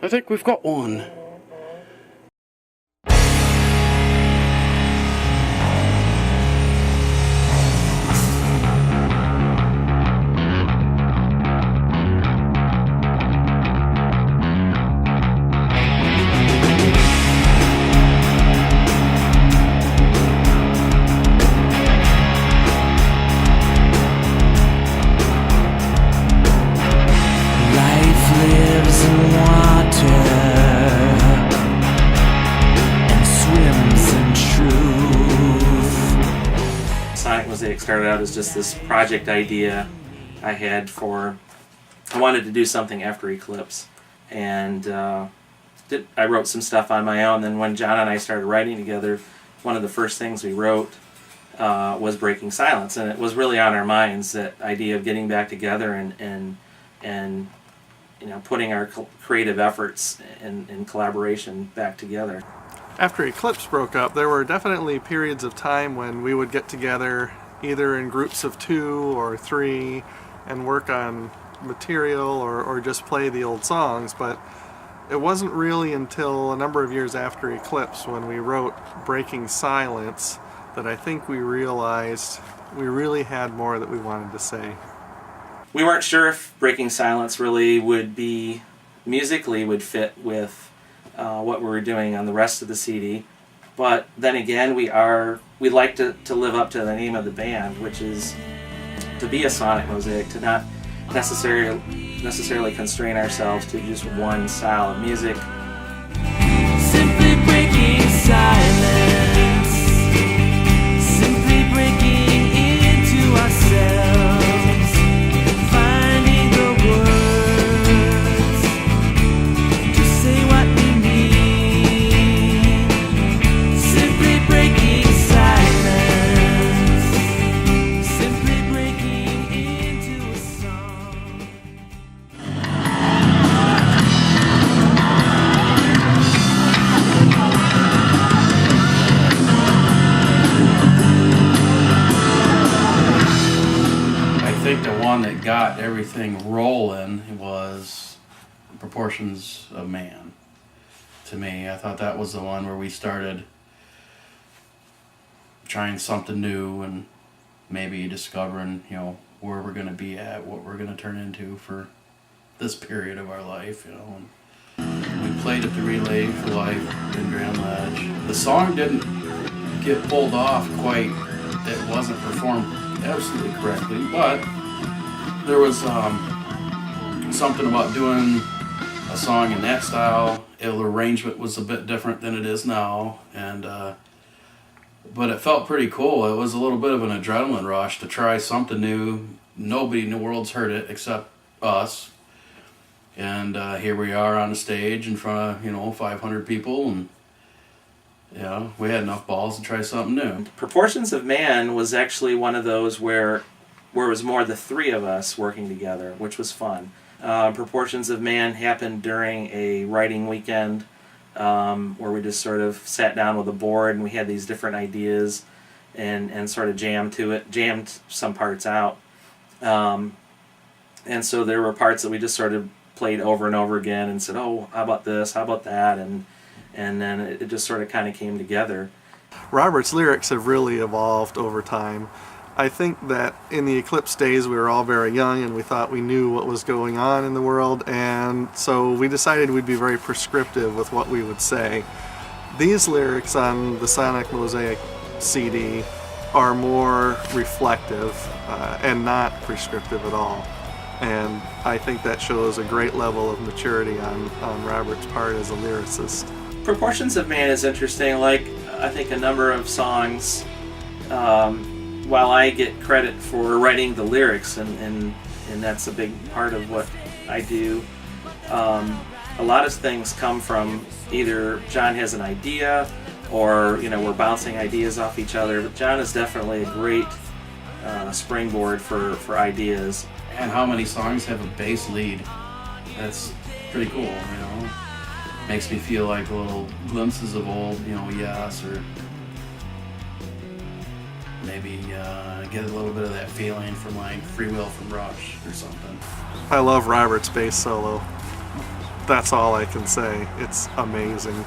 I think we've got one. Sonic Mosaic started out as just this project idea I had for, I wanted to do something after Eclipse, and I wrote some stuff on my own. Then when John and I started writing together, one of the first things we wrote was Breaking Silence, and it was really on our minds, that idea of getting back together and you know, putting our creative efforts and collaboration back together. After Eclipse broke up, there were definitely periods of time when we would get together either in groups of 2 or 3 and work on material or just play the old songs, but it wasn't really until a number of years after Eclipse, when we wrote Breaking Silence, that I think we realized we really had more that we wanted to say. We weren't sure if Breaking Silence really would be, musically would fit with what we were doing on the rest of the CD, but then again we like to live up to the name of the band, which is to be a sonic mosaic, to not necessarily constrain ourselves to just one style of music. Simply breaking silence, simply breaking into ourselves, finding the words to say what we mean. Simply breaking silence, simply breaking into a song. I think the one that got everything rolling was Proportions of Man. To me, I thought that was the one where we started trying something new and maybe discovering, you know, where we're going to be at, what we're going to turn into for this period of our life, you know. And we played at the Relay for Life in Grand Ledge. The song didn't get pulled off quite. It wasn't performed absolutely correctly, but there was something about doing a song in that style. The arrangement was a bit different than it is now, and but it felt pretty cool. It was a little bit of an adrenaline rush to try something new. Nobody in the world's heard it except us, and here we are on the stage in front of, you know, 500 people, and yeah, we had enough balls to try something new. Proportions of Man was actually one of those where it was more the 3 of us working together, which was fun. Proportions of Man happened during a writing weekend where we just sort of sat down with a board and we had these different ideas and sort of jammed some parts out. And so there were parts that we just sort of played over and over again and said, oh, how about this, how about that, and then it just sort of kind of came together. Robert's lyrics have really evolved over time. I think that in the Eclipse days we were all very young and we thought we knew what was going on in the world, and so we decided we'd be very prescriptive with what we would say. These lyrics on the Sonic Mosaic CD are more reflective and not prescriptive at all, and I think that shows a great level of maturity on Robert's part as a lyricist. Proportions of Man is interesting. Like, I think a number of songs, while I get credit for writing the lyrics, and that's a big part of what I do, a lot of things come from either John has an idea or, you know, we're bouncing ideas off each other. But John is definitely a great springboard for ideas. And how many songs have a bass lead? That's pretty cool, you know. Makes me feel like little glimpses of old, you know, Yes, or maybe get a little bit of that feeling from like Free Will from Rush or something. I love Robert's bass solo. that's all I can say. It's amazing.